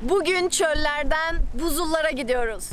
Bugün çöllerden buzullara gidiyoruz.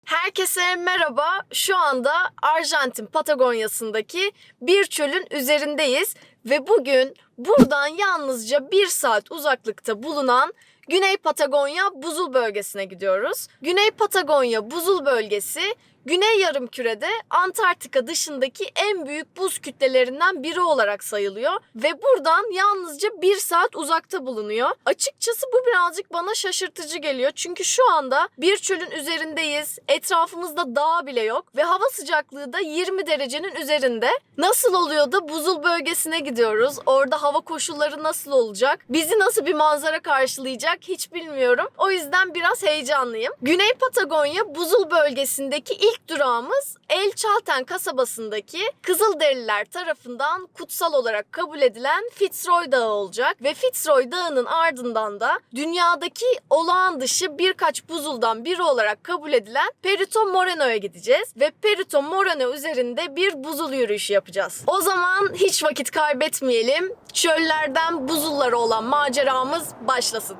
Herkese merhaba. Şu anda Arjantin Patagonya'sındaki bir çölün üzerindeyiz ve bugün buradan yalnızca 1 saat uzaklıkta bulunan Güney Patagonya Buzul Bölgesi'ne gidiyoruz. Güney Patagonya Buzul Bölgesi, Güney Yarımküre'de Antarktika dışındaki en büyük buz kütlelerinden biri olarak sayılıyor ve buradan yalnızca 1 saat uzakta bulunuyor. Açıkçası bu birazcık bana şaşırtıcı geliyor çünkü şu anda bir çölün üzerindeyiz, etrafımızda dağ bile yok ve hava sıcaklığı da 20 derecenin üzerinde. Nasıl oluyor da buzul bölgesine gidiyoruz? Orada hava koşulları nasıl olacak? Bizi nasıl bir manzara karşılayacak hiç bilmiyorum. O yüzden biraz heyecanlıyım. Güney Patagonya Buzul Bölgesi'ndeki ilk durağımız El Chaltén kasabasındaki Kızılderililer tarafından kutsal olarak kabul edilen Fitzroy Dağı olacak ve Fitzroy Dağı'nın ardından da dünyadaki olağan dışı birkaç buzuldan biri olarak kabul edilen Perito Moreno'ya gideceğiz ve Perito Moreno üzerinde bir buzul yürüyüşü yapacağız. O zaman hiç vakit kaybetmeyelim. Çöllerden buzullara olan maceramız başlasın.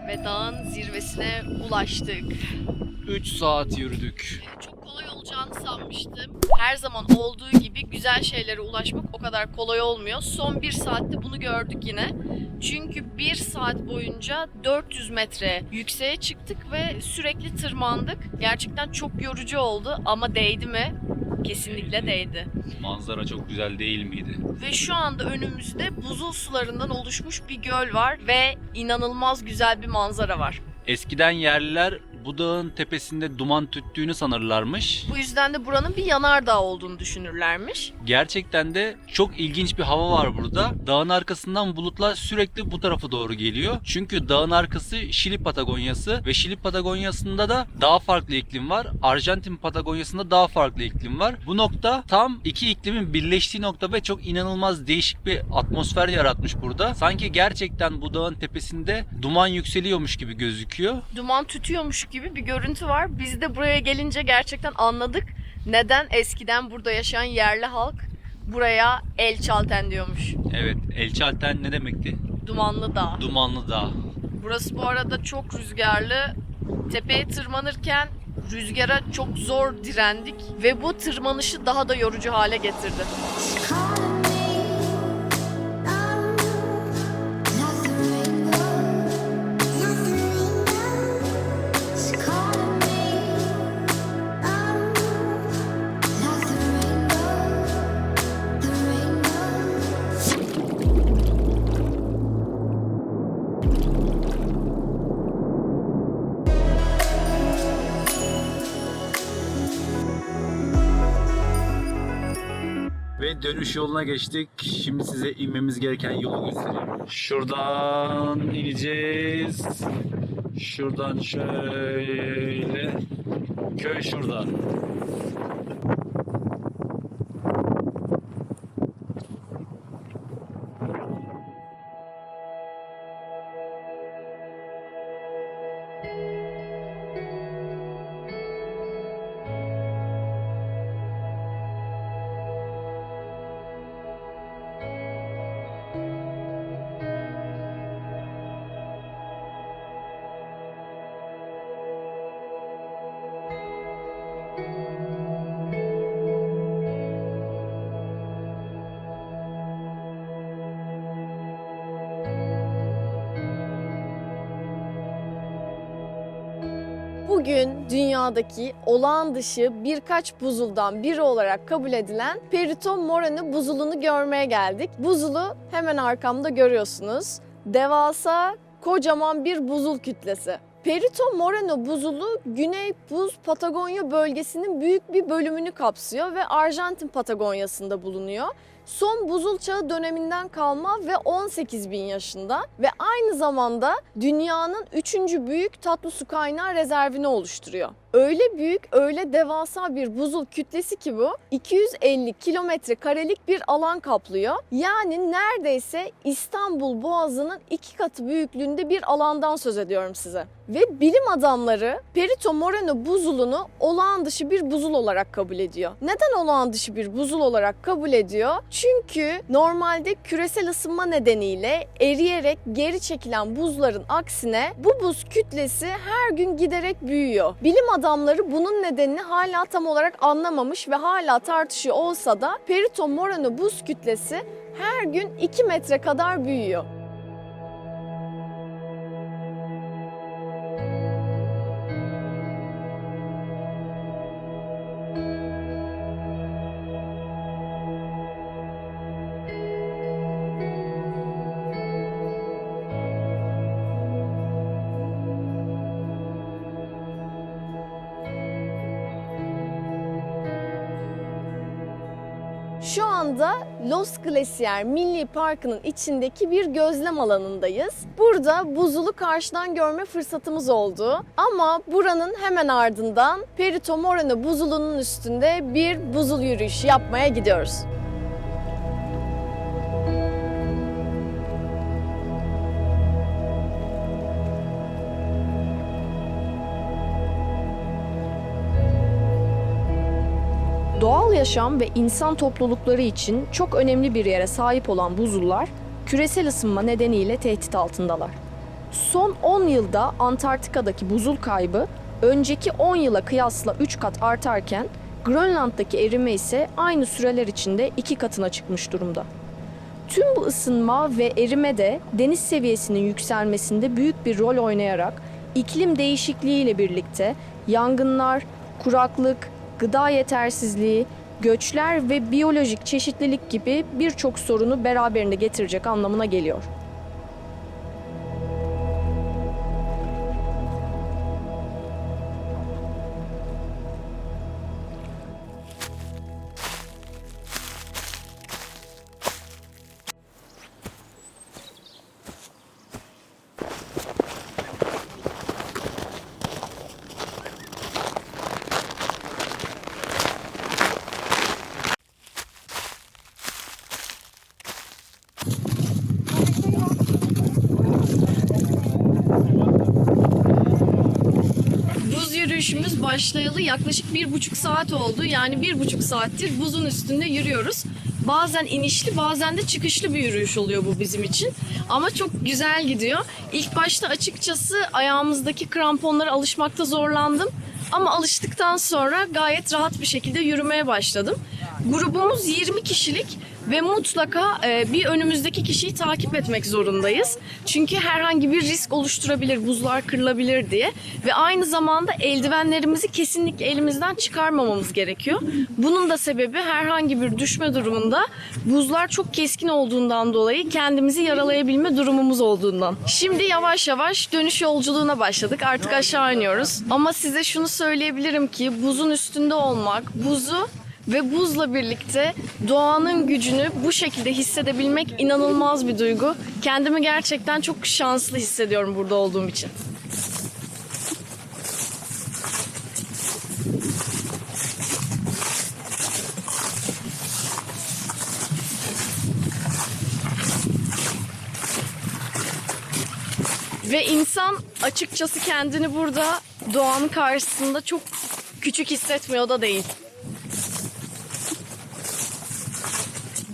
Ve dağın zirvesine ulaştık. 3 saat yürüdük. Çok kolay olacağını sanmıştım. Her zaman olduğu gibi güzel şeylere ulaşmak o kadar kolay olmuyor. Son 1 saatte bunu gördük yine. Çünkü 1 saat boyunca 400 metre yükseğe çıktık ve sürekli tırmandık. Gerçekten çok yorucu oldu ama değdi mi? Kesinlikle değdi. Manzara çok güzel değil miydi? Ve şu anda önümüzde buzul sularından oluşmuş bir göl var ve inanılmaz güzel bir manzara var. Eskiden yerliler bu dağın tepesinde duman tüttüğünü sanırlarmış. Bu yüzden de buranın bir yanardağ olduğunu düşünürlermiş. Gerçekten de çok ilginç bir hava var burada. Dağın arkasından bulutlar sürekli bu tarafa doğru geliyor. Çünkü dağın arkası Şili Patagonyası ve Şili Patagonyası'nda da daha farklı iklim var. Arjantin Patagonyası'nda daha farklı iklim var. Bu nokta tam iki iklimin birleştiği nokta ve çok inanılmaz değişik bir atmosfer yaratmış burada. Sanki gerçekten bu dağın tepesinde duman yükseliyormuş gibi gözüküyor. Duman tütüyormuş gibi bir görüntü var. Biz de buraya gelince gerçekten anladık neden eskiden burada yaşayan yerli halk buraya El Chaltén diyormuş. Evet, El Chaltén ne demekti? Dumanlı Dağ. Dumanlı dağ. Burası bu arada çok rüzgarlı. Tepeye tırmanırken rüzgara çok zor direndik ve bu tırmanışı daha da yorucu hale getirdi. Ve dönüş yoluna geçtik. Şimdi size inmemiz gereken yolu göstereyim. Şuradan ineceğiz. Şuradan şöyle. Köy şurada. Bugün dünyadaki olağan dışı birkaç buzuldan biri olarak kabul edilen Perito Moreno buzulunu görmeye geldik. Buzulu hemen arkamda görüyorsunuz. Devasa, kocaman bir buzul kütlesi. Perito Moreno buzulu Güney Buz Patagonya bölgesinin büyük bir bölümünü kapsıyor ve Arjantin Patagonya'sında bulunuyor. Son buzul çağı döneminden kalma ve 18 bin yaşında ve aynı zamanda dünyanın 3. büyük tatlı su kaynağı rezervini oluşturuyor. Öyle büyük, öyle devasa bir buzul kütlesi ki bu 250 kilometre karelik bir alan kaplıyor. Yani neredeyse İstanbul Boğazı'nın 2 katı büyüklüğünde bir alandan söz ediyorum size. Ve bilim adamları Perito Moreno buzulunu olağan dışı bir buzul olarak kabul ediyor. Neden olağan dışı bir buzul olarak kabul ediyor? Çünkü normalde küresel ısınma nedeniyle eriyerek geri çekilen buzların aksine bu buz kütlesi her gün giderek büyüyor. Bilim adamları bunun nedenini hala tam olarak anlamamış ve hala tartışıyor olsa da Perito Moreno buz kütlesi her gün 2 metre kadar büyüyor. Şu anda Los Glacier Milli Parkı'nın içindeki bir gözlem alanındayız. Burada buzulu karşıdan görme fırsatımız oldu. Ama buranın hemen ardından Perito Moreno buzulunun üstünde bir buzul yürüyüşü yapmaya gidiyoruz. Doğal yaşam ve insan toplulukları için çok önemli bir yere sahip olan buzullar, küresel ısınma nedeniyle tehdit altındalar. Son 10 yılda Antarktika'daki buzul kaybı, önceki 10 yıla kıyasla 3 kat artarken, Grönland'daki erime ise aynı süreler içinde 2 katına çıkmış durumda. Tüm bu ısınma ve erime de deniz seviyesinin yükselmesinde büyük bir rol oynayarak, iklim değişikliği ile birlikte yangınlar, kuraklık, gıda yetersizliği, göçler ve biyolojik çeşitlilik gibi birçok sorunu beraberinde getirecek anlamına geliyor. Yürüyüşümüz başlayalı yaklaşık 1,5 saat oldu. Yani 1,5 saattir buzun üstünde yürüyoruz. Bazen inişli, bazen de çıkışlı bir yürüyüş oluyor bu bizim için. Ama çok güzel gidiyor. İlk başta açıkçası ayağımızdaki kramponlara alışmakta zorlandım. Ama alıştıktan sonra gayet rahat bir şekilde yürümeye başladım. Grubumuz 20 kişilik ve mutlaka bir önümüzdeki kişiyi takip etmek zorundayız. Çünkü herhangi bir risk oluşturabilir, buzlar kırılabilir diye. Ve aynı zamanda eldivenlerimizi kesinlikle elimizden çıkarmamamız gerekiyor. Bunun da sebebi herhangi bir düşme durumunda buzlar çok keskin olduğundan dolayı kendimizi yaralayabilme durumumuz olduğundan. Şimdi yavaş yavaş dönüş yolculuğuna başladık. Artık aşağı iniyoruz. Ama size şunu söyleyebilirim ki buzun üstünde olmak, buzu ve buzla birlikte doğanın gücünü bu şekilde hissedebilmek inanılmaz bir duygu. Kendimi gerçekten çok şanslı hissediyorum burada olduğum için. Ve insan açıkçası kendini burada doğanın karşısında çok küçük hissetmiyor da değil.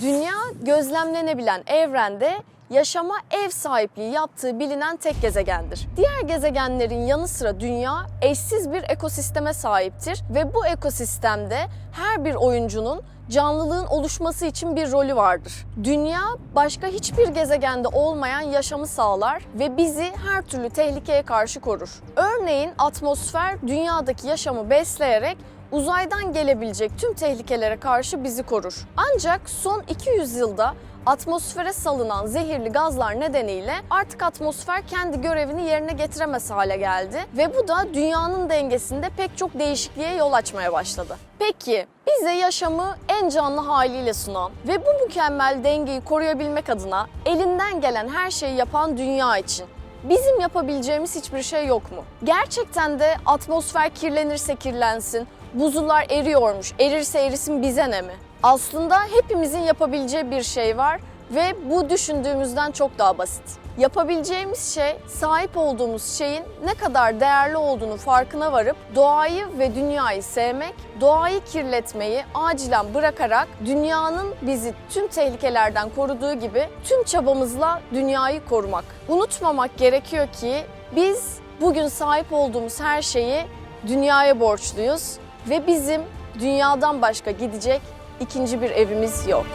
Dünya gözlemlenebilen evrende yaşama ev sahipliği yaptığı bilinen tek gezegendir. Diğer gezegenlerin yanı sıra Dünya eşsiz bir ekosisteme sahiptir ve bu ekosistemde her bir oyuncunun canlılığın oluşması için bir rolü vardır. Dünya başka hiçbir gezegende olmayan yaşamı sağlar ve bizi her türlü tehlikeye karşı korur. Örneğin atmosfer dünyadaki yaşamı besleyerek uzaydan gelebilecek tüm tehlikelere karşı bizi korur. Ancak son 200 yılda atmosfere salınan zehirli gazlar nedeniyle artık atmosfer kendi görevini yerine getiremez hale geldi ve bu da dünyanın dengesinde pek çok değişikliğe yol açmaya başladı. Peki bize yaşamı en canlı haliyle sunan ve bu mükemmel dengeyi koruyabilmek adına elinden gelen her şeyi yapan dünya için bizim yapabileceğimiz hiçbir şey yok mu? Gerçekten de atmosfer kirlenirse kirlensin, buzullar eriyormuş, erirse erisin bize ne mi? Aslında hepimizin yapabileceği bir şey var ve bu düşündüğümüzden çok daha basit. Yapabileceğimiz şey sahip olduğumuz şeyin ne kadar değerli olduğunu farkına varıp doğayı ve dünyayı sevmek, doğayı kirletmeyi acilen bırakarak dünyanın bizi tüm tehlikelerden koruduğu gibi tüm çabamızla dünyayı korumak. Unutmamak gerekiyor ki biz bugün sahip olduğumuz her şeyi dünyaya borçluyuz ve bizim dünyadan başka gidecek ikinci bir evimiz yok.